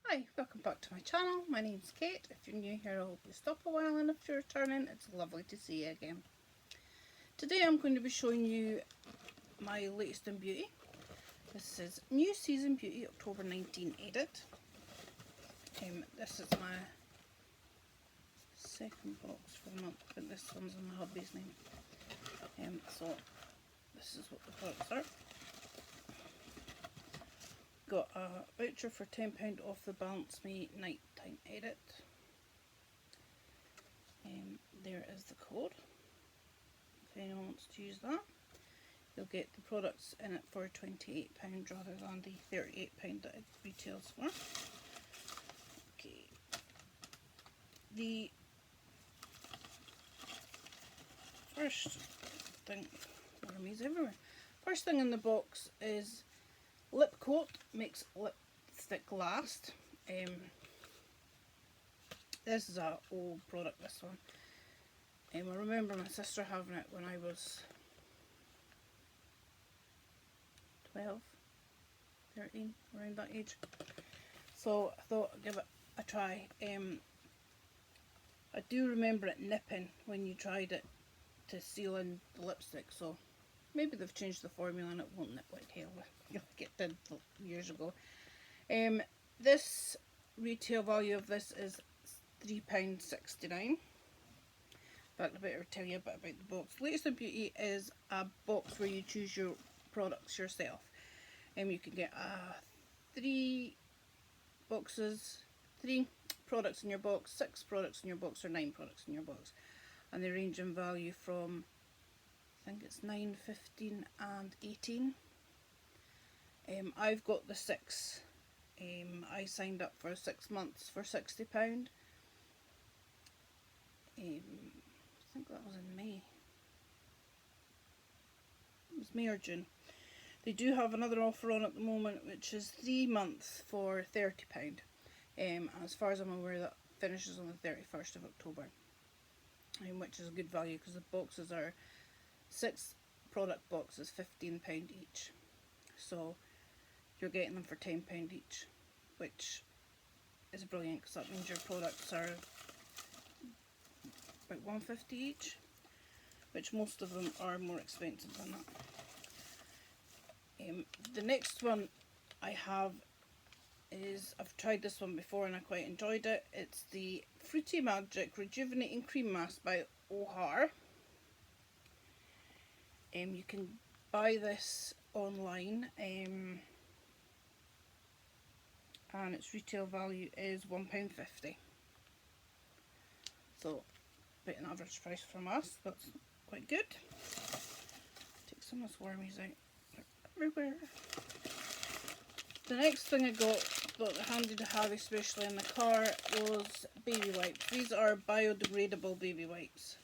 Hi, welcome back to my channel. My name's Kate. If you're new here, I hope you stop a while, and if you're returning, it's lovely to see you again. Today I'm going to be showing you my latest in beauty. This is New Season Beauty October 19 edit. This is my second box for the month, but this one's in my hubby's name. So this is what the products are. Got a voucher for £10 off the Balance Me Nighttime Edit. There is the code, if anyone wants to use that. You'll get the products in it for £28 rather than the £38 that it retails for. Okay. The first thing, wormies everywhere. First thing in the box is lip coat, makes lipstick last. This is an old product, this one. I remember my sister having it when I was 12, 13, around that age. So I thought I'd give it a try. I do remember it nipping when you tried it to seal in the lipstick, so maybe they've changed the formula and it won't nip like hell like it did years ago. This retail value of this is £3.69. In fact, I better tell you a bit about the box. Latest in Beauty is a box where you choose your products yourself. You can get 3 products in your box, 6 products in your box, or 9 products in your box. And they range in value from, I think it's £9, £15 and £18. I've got the 6. I signed up for 6 months for £60. I think that was in May. It was May or June. They do have another offer on at the moment, which is 3 months for £30. As far as I'm aware, that finishes on the 31st of October, which is a good value because the boxes are 6 product boxes, £15 each. So you're getting them for £10 each, which is brilliant because that means your products are about £1.50 each, which most of them are more expensive than that. The next one I have is, I've tried this one before and I quite enjoyed it. It's the Fruity Magic Rejuvenating Cream Mask by O'Hare. You can buy this online, and its retail value is £1.50. So, a bit an average price from us. That's quite good. Take some of those wormies out. They're everywhere. The next thing I thought handy to have, especially in the car, was baby wipes. These are biodegradable baby wipes.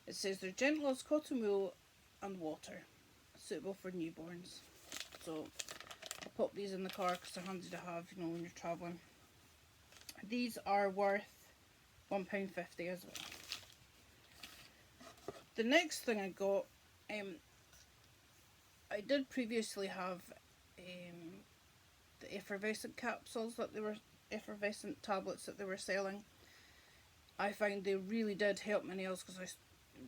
It says they're gentle as cotton wool and water, suitable for newborns. So I pop these in the car because they're handy to have, when you're travelling. These are worth £1.50 as well. The next thing I got, I did previously have the effervescent capsules effervescent tablets that they were selling. I found they really did help my nails because I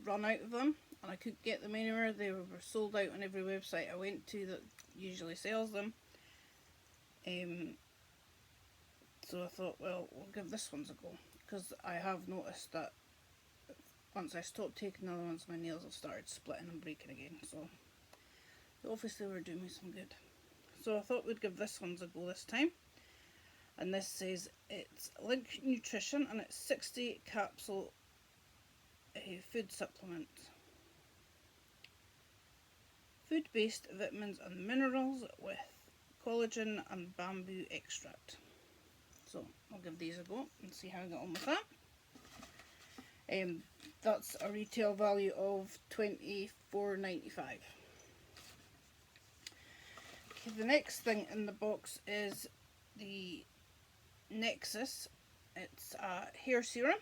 run out of them and I couldn't get them anywhere. They were sold out on every website I went to that usually sells them. So I thought, well, we'll give this one a go, because I have noticed that once I stopped taking the other ones, my nails have started splitting and breaking again. So they obviously were doing me some good. So I thought we'd give this one a go this time. And this says it's Link Nutrition and it's 60 capsule food supplement. Food-based vitamins and minerals with collagen and bamboo extract. So I'll give these a go and see how I get on with that. That's a retail value of £24.95. Okay, the next thing in the box is the Nexus. It's a hair serum.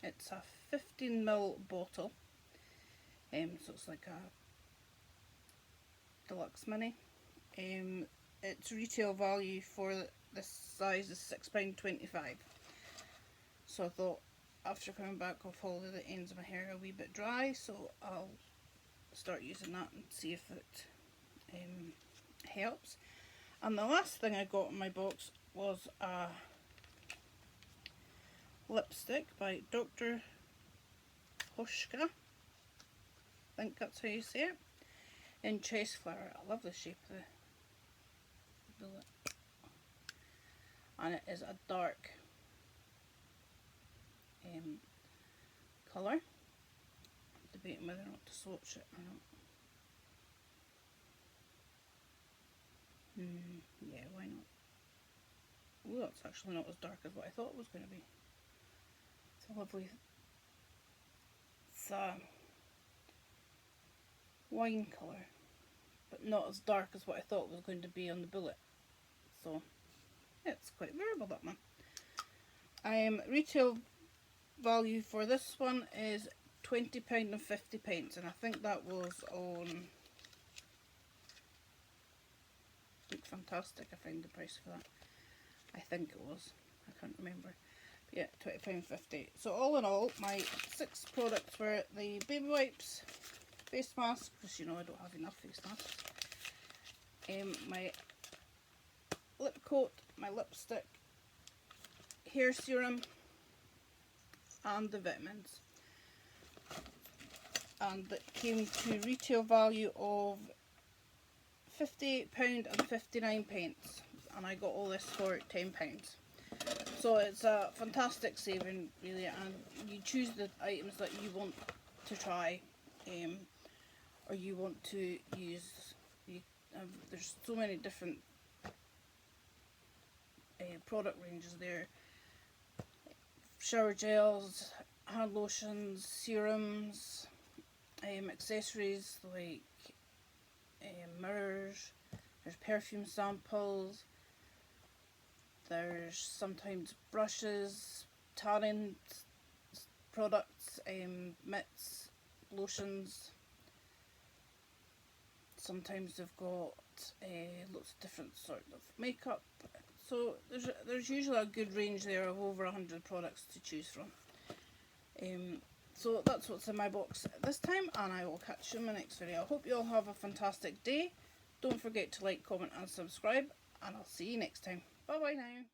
It's a 15ml bottle. So it's like a deluxe mini. Its retail value for this size is £6.25. So I thought after coming back off holiday the ends of my hair are a wee bit dry, so I'll start using that and see if it helps. And the last thing I got in my box was a lipstick by Dr. Hoshka, I think that's how you say it, in Chest Flower. I love the shape of the lip. And it is a dark colour. Debating whether or not to swatch it or not. Yeah, why not? Oh, that's actually not as dark as what I thought it was going to be. It's a lovely, it's a wine colour, but not as dark as what I thought it was going to be on the bullet. So, yeah, it's quite wearable, that one. Retail value for this one is £20 and 50p, and I think that was on Look Fantastic. I found the price for that. I think it was. I can't remember. But yeah, £20.50. So all in all, my 6 products were the baby wipes, face mask, because you know I don't have enough face masks, my lip coat, my lipstick, hair serum, and the vitamins. And it came to retail value of £58 and 59p, and I got all this for £10. So it's a fantastic saving, really, and you choose the items that you want to try, or you want to use. There's so many different product ranges there. Shower gels, hand lotions, serums, accessories like mirrors, there's perfume samples, there's sometimes brushes, tanning products, mitts, lotions. Sometimes they've got lots of different sort of makeup. So there's usually a good range there of over 100 products to choose from. So that's what's in my box this time, and I will catch you in my next video. I hope you all have a fantastic day. Don't forget to like, comment and subscribe, and I'll see you next time. Bye bye now.